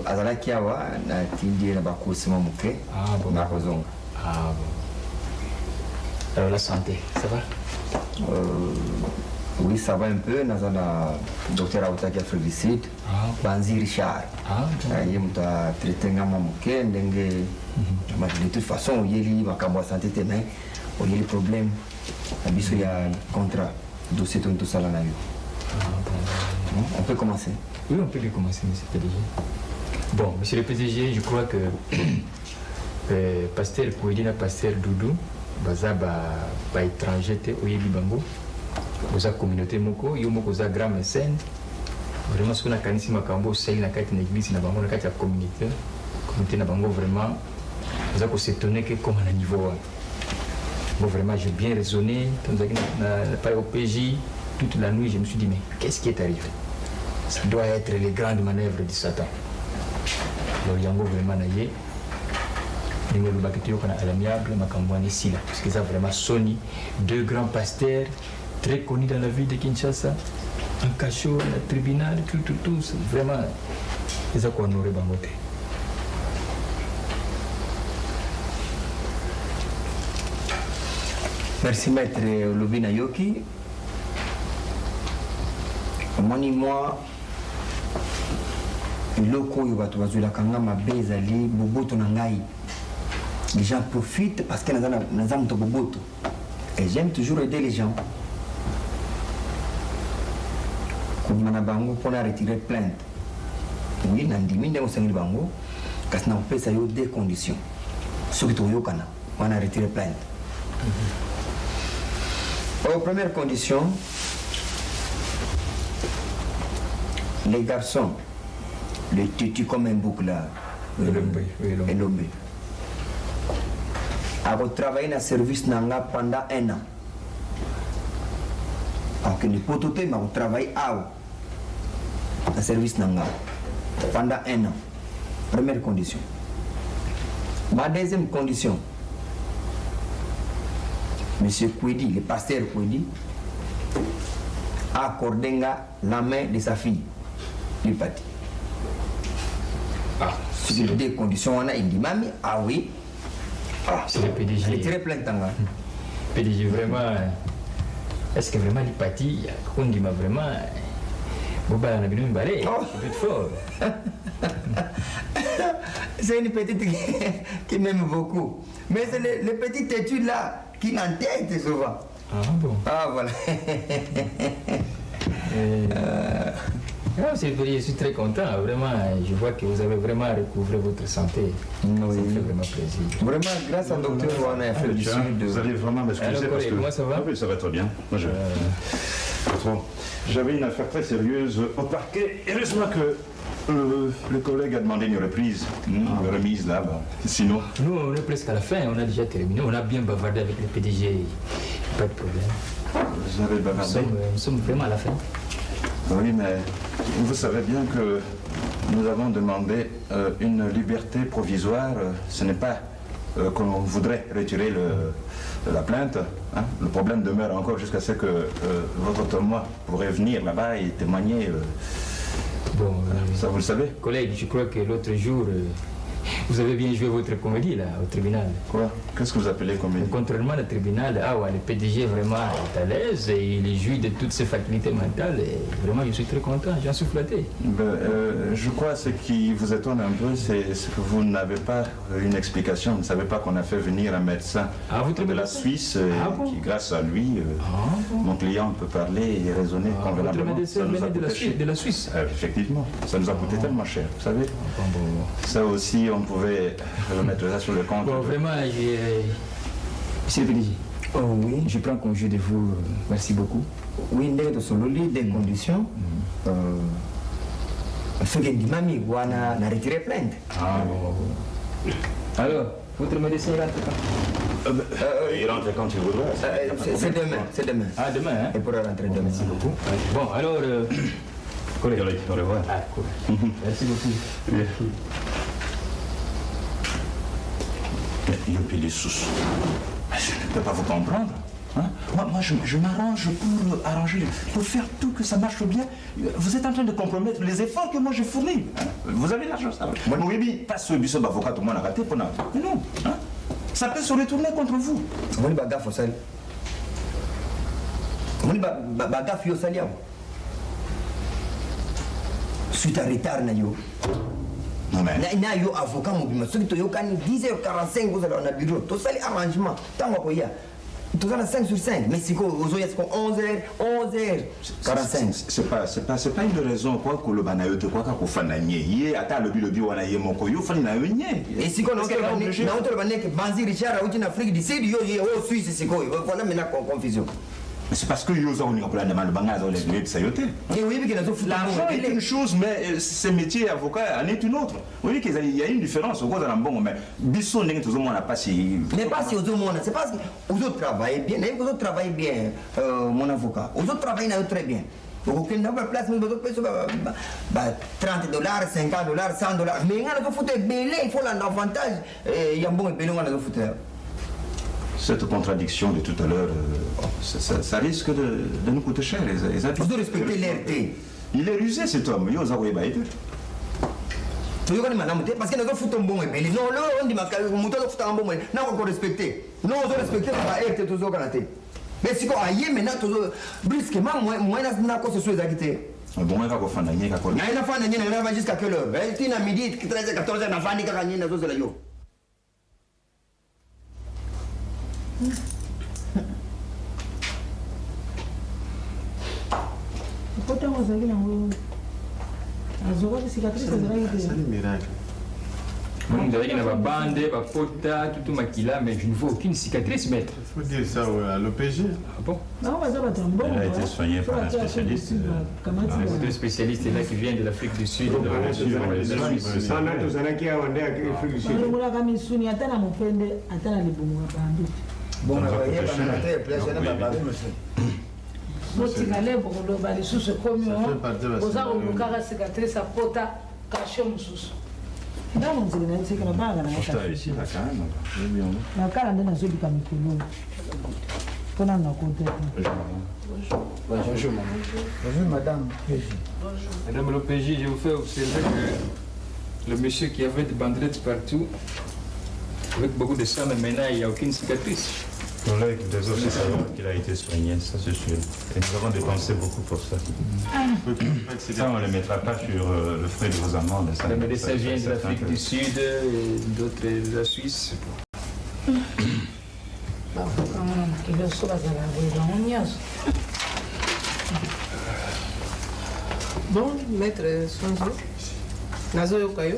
Azalaki awa, na tindi na bakusima muke. Ah bon. Na kozonga. Ah Alors la santé, ça va? Oui, ça va un peu. Nous avons le docteur Aouta qui a fait visite. Banzi Richard. Il m'a traité un peu. De toute façon, il y a un santé, mais il y a des problèmes. Il y a un contrat. Dossier tout ça là. On peut commencer? Oui, on peut bien commencer, monsieur le PDG. Bon, monsieur le PDG, je crois que pasteur Kouedina, pasteur Doudou, baza ba étranger te oyebi bango, baza communauté moko, yo moko za grand mécène. Vraiment ce qu'on a kanisi makambo sali na kati na église na bango na kati ya communauté na bango vraiment baza ko s'étonner que comme à niveau. Bon vraiment j'ai bien raisonné, quand on a pas au PJ toute la nuit, je me suis dit mais qu'est-ce qui est arrivé? Ça doit être les grandes manœuvres de Satan. Alors yango vraiment naye ndenge olobaki toyokana à l'amiable makambo wana esila parce que eza vraiment soni deux grands pasteurs très connus dans la ville de Kinshasa en cachot na tribunal tout vraiment eza kohonore bango te. Merci maître Lobina Yoki. Moi loko yo bato bazula kanga mabeza li boboto na ngai. Les gens profitent parce que nous avons boboto. Et j'aime toujours aider les gens. Comme on a bango pour retirer plainte. Oui, nandimi ndemo sangli bango parce que na pesa yo deux conditions. Ce que tu yo kana, on a retiré plainte. Première condition, les garçons, le tutu comme un bouc là, et l'ombe. A travaillé dans le service nanga pendant 1 an. Alors que les pototés m'a travaillé dans le service nanga pendant 1 an. Première condition. Ma deuxième condition, Monsieur Kouedi, le pasteur Kouedi, a accordé la main de sa fille du parti. Sur les deux conditions, on a dit, Mami, ah oui. C'est le PDG. Il est plein de temps. PDG, vraiment. Est-ce que vraiment les partis, on dit vraiment. Boba, on a bien une balai. C'est plus fort. C'est une petite qui m'aime beaucoup. Mais c'est les petites études là qui m'entêtent souvent. Ah bon? Ah voilà. Je suis très content, vraiment. Je vois que vous avez vraiment recouvré votre santé. Oui. Ça me fait vraiment plaisir. Vraiment, grâce à docteur, on a fait du sud. Vous allez vraiment m'excuser parce que... Comment ça va? Oui, ça va très bien. Moi, j'avais une affaire très sérieuse au parquet. Heureusement que le collègue a demandé une reprise, une remise là. Bah. Sinon... Nous, on est presque à la fin, on a déjà terminé. On a bien bavardé avec le PDG. Pas de problème. Vous avez bavardé? Nous sommes vraiment à la fin. Oui, mais vous savez bien que nous avons demandé une liberté provisoire. Ce n'est pas qu'on voudrait retirer la plainte. Hein. Le problème demeure encore jusqu'à ce que votre témoin pourrait venir là-bas et témoigner. Bon, ça vous le savez? Collègue, je crois que l'autre jour, vous avez bien joué votre comédie là, au tribunal. Quoi? Qu'est-ce que vous appelez comédie? Contrairement au tribunal, le PDG vraiment est à l'aise et il jouit de toutes ses facultés mentales. Et vraiment, je suis très content, j'en suis flatté. Je crois que ce qui vous étonne un peu, c'est que vous n'avez pas une explication. Vous ne savez pas qu'on a fait venir un médecin de la Suisse qui, grâce à lui, mon client peut parler et raisonner convenablement. Ça nous a coûté de la Suisse? Effectivement, ça nous a coûté tellement cher, vous savez. Ça aussi, on pouvait remettre ça sur le compte. Bon, vraiment, Monsieur le PDG, oui. Je prends congé de vous. Merci beaucoup. Oui, de sololi, des conditions. Ce que dit mamie, on a retiré plainte. Alors, votre médecin rentre quand? Il rentre quand il voudra. C'est demain, c'est demain. Ah, demain, hein? Et pour rentrer demain. Merci beaucoup. Bon, alors... Collègue, au revoir. Ah, cool. Merci beaucoup. Bien. Mais Yopi les sous. Je ne peux pas vous comprendre. Hein? Moi je m'arrange pour arranger, pour faire tout que ça marche bien. Vous êtes en train de compromettre les efforts que moi j'ai fournis. Hein? Vous avez l'argent, ça va. Moi, oui, pas ce biseau d'avocat, tout le monde a raté pour nous. Mais non. Hein? Ça peut se retourner contre vous. On est bagaf au sali. On est bagaf au sali. Suite à retard na yo. Non mais. Na yo avocat mobile. Ceux qui ont 10h45 vous allez en bureau. Tout ça les arrangements. Tant qu'on y a. Tout ça 5 sur 5. Mais c'est quoi aux autres 11h45. C'est pas une raison quoi que le banayo te quoi qu'on fait nanye. Hier ata le bio wana yé moko yo fali na yo nye. Et si qu'on a autre banque Banzi Richard a en Afrique du Sud yo au Suisse c'est quoi. Voilà maintenant confusion. Mais c'est parce que Yosa on y a plein de mal de bagages les web sayoté. Et oui, mais l'argent est une chose, mais ce métier avocat en est une autre. Vous voyez qu'il y a une différence. Au moins, bon, mais Bisson n'est tout le monde n'a pas si. Mais pas si aux autres, c'est parce que aux autres travaillent bien. Aux autres travaillent bien, mon avocat. Aux autres travaillent très bien. Aucun n'a place, mais aux autres $30, $50, $100. Mais il y a des fouteurs belés, il faut l'avantage. Il y a un bon belé, on a des fouteurs. Cette contradiction de tout à l'heure, ça risque de nous coûter cher. Vous devez respecter l'RT. Il est rusé cet homme. Il a oué baïté. Tu vois, parce que nous avons foutu un bon ébélé. Non, là, on dit que nous avons foutu un bon ébélé. Non, on doit respecter. Non, on doit respecter la RT toujours canadien. Mais si on a yé maintenant, brusquement, moi, je n'ai pas de choses à quitter. Bon, on va faire un gagné. On va jusqu'à quelle heure? Il y a midi, 13h, 14h, on va faire un gagné dans la yo. Pourtant, vous avez une cicatrice. Moi, je dirais qu'il y a une bande, une pota, tout maquilla, mais je ne vois aucune cicatrice, maître. Il faut dire ça à l'OPG. Ah bon? Non, elle a été soignée par un spécialiste. Un spécialiste là qui vient de l'Afrique du Sud. botikale bokoloba lisusu ekomi oza kolukaka cicatrice apota kashe mosusu ndako nzela na yeseke na banga nakala nde nazobika mikolo mpona nakote Bonjour, madame. Madame l'OPJ, je vous fais observer que le monsieur qui avait des bandelettes partout, avec beaucoup de sang, mais maintenant il n'y a aucune cicatrice. Collègue des officiers qu'il a été soigné, ça c'est sûr. Et nous avons dépensé beaucoup pour ça. Ça, on ne le mettra pas sur le frais de vos amendes. Le médecin vient de l'Afrique du Sud, d'autres de la Suisse. Bon, maître Sonzo, Nazo Yokayo.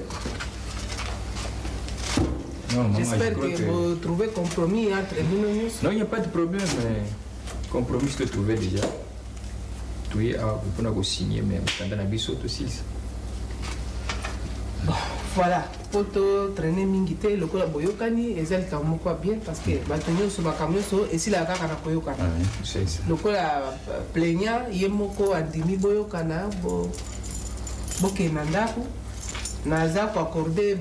J'espère que vous trouvez compromis entre nous. Non, il n'y a pas de problème. Compromis, je l'ai trouvé déjà. Tout est à vous signer, mais pendant la bisou aussi. Bon, voilà. Pour traîner mingite, le cola boyokani, et elle comme quoi bien parce que batonyo sur ma camion et si la kaka na koyokana. Le cola plaignant, yemoko andimi boyokana, bokenandaku, naza ko accordé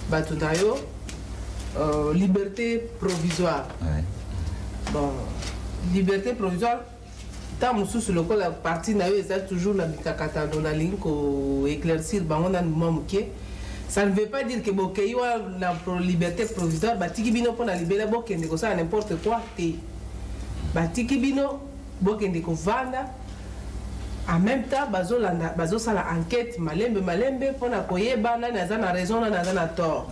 batunayo liberté provisoire. Bon, liberté provisoire. Tant que le col parti na yo est toujours la bikakata dans la ligne ko éclaircir bango na momuke. Ça ne veut pas dire que bokeyo la liberté provisoire batiki bino pour la libérer bokende ko ça n'importe quoi té. Batiki bino bokende ko vanda. En même temps bazo sala enquête malembe pour na koyeba na naza na raison na naza na tort.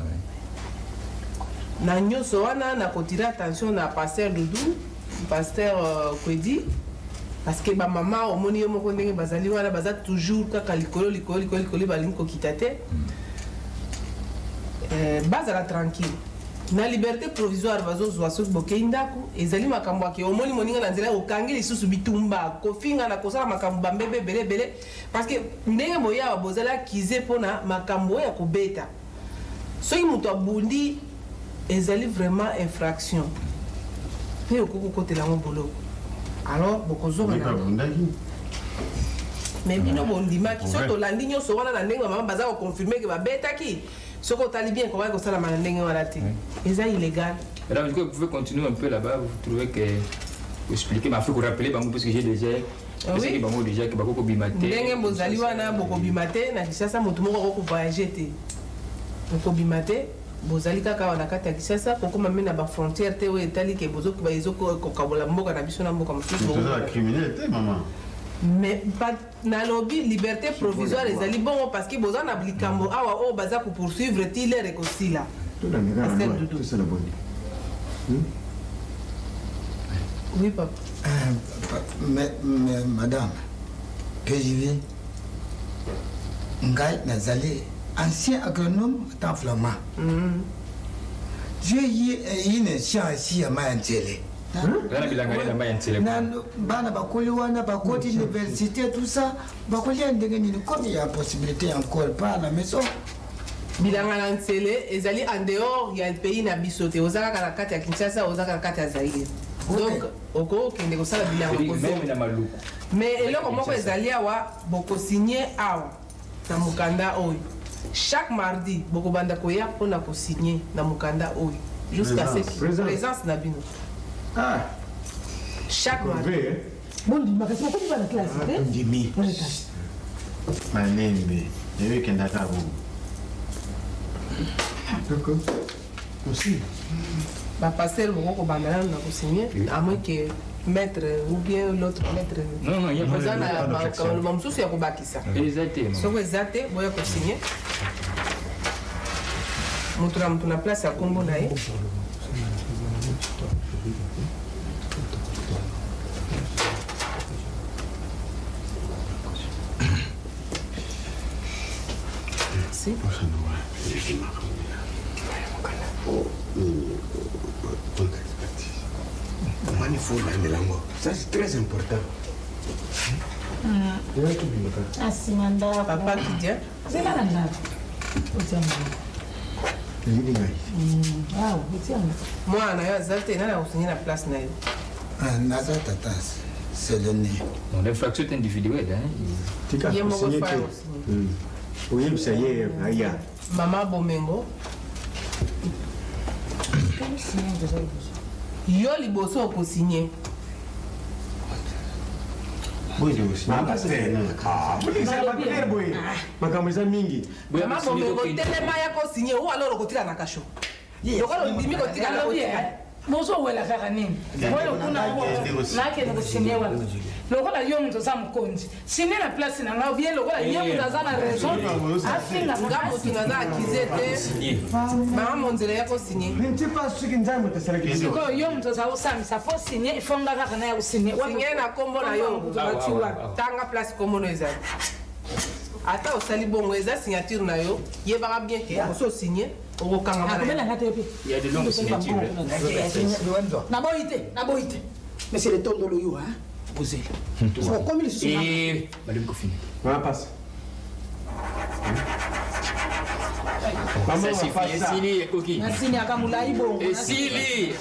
Na nyoso wana na ko tirer attention na pasteur Doudou, pasteur Kwedi. Parce que ma maman au moni yomo kondenge bazali wana baza toujours kaka likolo balinko kitate. Bazala tranquille. Na liberté provisoire bazo zwa so bokeindaku ezali makambo ke au moni moninga na nzela okangi lisusu bitumba kofinga na kosala makambo bambebe belé parce que ndenge boya bozala kize pona makambo ya kobeta. Soki muto abundi ezali vraiment infraction. Pe okoko kotela mo boloko. Alors, beaucoup de mais bino bondima qui sont au landing so wana na ndenge maman baza ko confirmer que ba beta ki soko tali bien ko va ko sala ma ndenge wana te eza illégal. Madame, est-ce que vous pouvez continuer un peu là-bas, vous trouvez que vous expliquez ma faut vous rappeler parce que j'ai déjà oui bango déjà que bako bimate ndenge bozali wana boko bimate na kisasa mutu moko ko voyager te ko bimate bozali kaka wana kati ya Kinshasa kokoma me na bafrontière te oyo etali ke bozokokabola mboka na biso na mboka mosusu criminel te maman. mais nalobi liberté provisoire ezali bongo parce que boza na likambo awa oyo baza kopoursuivre ti lere ekosila. Oui, papa. Mais madame, que je viens, Ngai Nazali, ancien agronome dans Flamand. J'ai eu une chance à Mayantele. Bana bakoli wana bakoti université tout ça bakoli ndenge nini comme il y a possibilité encore pas à la maison. Bilanga na Ntsele ezali en dehors ya pays na biso te ozaka na kati ya Kinshasa ozaka na kati ya Zaïre. Donc okokende kosala bilanga kozo mais eloko moko ezali awa bokosigné awa na mokanda oyo chaque mardi bokobanda koya mpona kosigné na mokanda oyo jusqu'à ce présence na bino chaque mardi bondima kasi bakomi bana classe te ndimi manembe eyo ekendaka bongo d'accord aussi passer beaucoup au bandana na signer à moins que maître ou bien l'autre maître non il y a pas de le même souci à kubakisa exactement so exacté boya ko signer mutu na place à kombo na ye si ça c'est très important. Papa qui dit c'est là là moi na yo azate na kusigner la place na yo Naza tatas c'est le nez. On l'infraction est individuelle hein. Yé mo ko fa oui ça y est aya Maman Bomengo yo liboso ko signer makambo eza mingi Maman Bomengo telema ya ko signer ou alors okotila na kasho lokolo ndimi kotika na kotika bozowela kaka nini oyo kuna nakende kosinye wana lokola yo moto aza mokonzi sine na place na nga bien lokola ye moto aza na raison afinga nga moto naza akize te mama monzela ya kosinye sikoyo yo moto aza kosamisa fo sinye ifonga kaka na ya kosinye sinye na kombo na yo tanga place kombo no ezali ata osali bongo eza signature na yo yebaka bien ke oso signé okokanga il y a de longues signatures naboyi te monsieur le tondolo yo posez okomi lisusu et madame Kofini passe ça suffit esili ekoki nasini akamulai bongo esili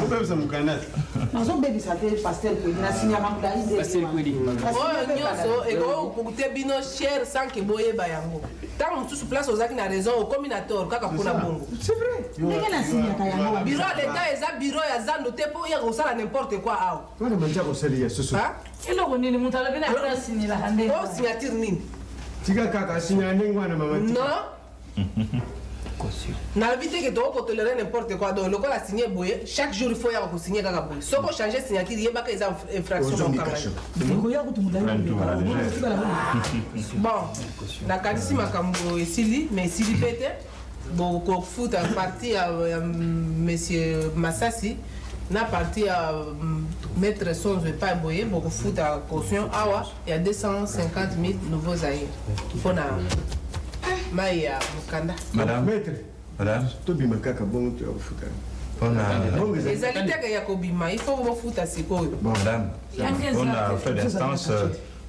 obebisa mokandasi nazobebisa te pasteur kwedi nasini akamulai pasteur kwedi oyo nyonso ekokokute bino cher sans ke boyeba yango ntango mosusu place ozalaki na raison okomi na tort kaka mpona bongo ndenge nasiniaka yango biro ya leta eza biro ya zando te mpo ya kosala n'importe quoi awa wana manja kosali ya susu eloko nini moto alobi na bino asinilaka nde o signature nini tika kaka asinya ndenge wana mama non nalobi te ke tokotolere n'importe quoi donc lokola signé boye chaque jour il faut yaka kosigné kaka boye soko change signature yebaka eza infraction mokangani bon nakanisi makambo esili mais esili pe te bokofuta parti ya monsieur Masasi na parti ya maître Sonzo epai boye bokofuta caution awa ya 250 000 nouveaux zaïre mpona mai ya mokanda madame tobima kaka bongo toyakofuta ezali teke ya kobima il faut bofuta sikoyo madame on a fait l'instance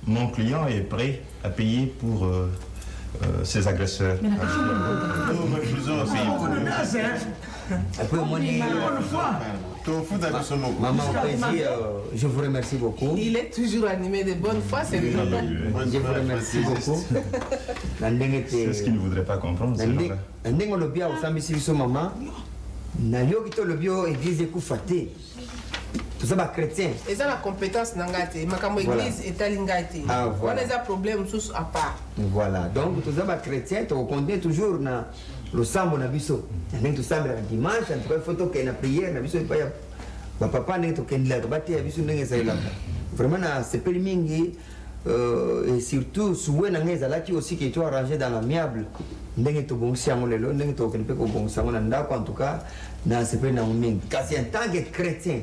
mon client est prêt à payer pour ces agresseurs. Après, maman, je vous remercie beaucoup. Il est toujours animé de bonne foi, c'est lui. Je vous remercie beaucoup. C'est ce qu'il ne voudrait pas comprendre. Ndenge lobi a osambisi biso maman. Na yo kito lobi o église ekufa te. Tout ça, chrétien. Et ça, la compétence n'angate. Makambo église est à l'ingate. Ah, voilà. On a des problèmes sous à part. Voilà. Donc, tout ça, chrétien, tu connais toujours dans le sambo na biso. Tout ça, dimanche, en tout cas, photo qu'il y a une prière, na biso, il y a papa n'est pas qu'il y a bâti à biso n'est pas vraiment, c'est pas mingi. Et surtout, souvent, on aussi qui est arrangé dans l'amiable. Ndenge to bon siamo lelo, ndenge to kenpe ko bon siamo nanda en tout cas, dans ce pays na mingi. Car c'est en tant que chrétien.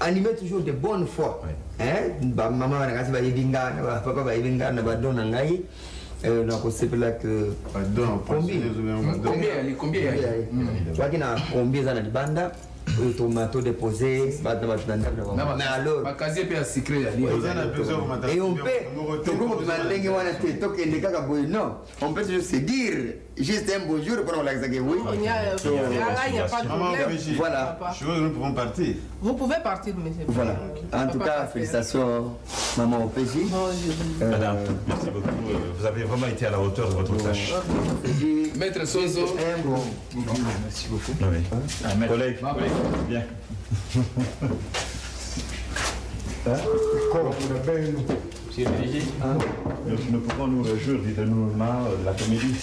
Animé toujours de bonne foi. Hein? Maman va kasi ba yebinga, papa va yebinga na ba dona ngai. Donc c'est là que combien combien za na libanda tomato déposé mais alors et on peut non on peut juste se dire juste un bonjour pour la oui il n'y a pas de problème. Voilà, nous pouvons partir. Vous pouvez partir, monsieur. Voilà, en tout cas félicitations maman au PJ. Madame, merci beaucoup. Vous avez vraiment été à la hauteur de votre tâche. Maître Sozo. Merci beaucoup. Oui. Collègue, bien. Monsieur le DG. Nous pouvons nous réjouir du dénouement de la comédie.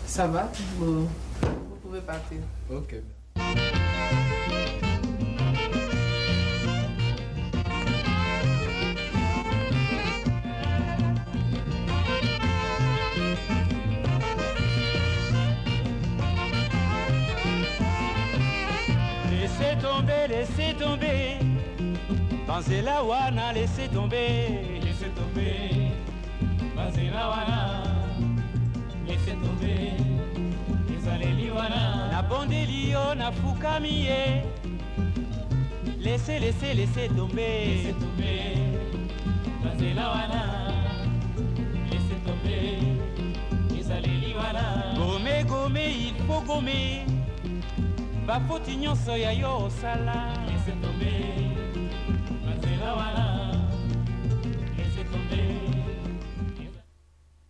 Ça va, vous pouvez partir. Ok. Laissez tomber, laissez tomber. Banzela wana, laissez tomber. Laissez tomber. Banzela wana. Laissez tomber. Ezaleli wana. Na bondeli yo na fukami ye. Laissez, laissez, laissez tomber. Laissez tomber. Banzela wana. Laissez tomber. Ezaleli wana. Gommer, gommer, il faut gommer. Bafoti nyonso ya yo osala. Laissez tomber. Banzela wana.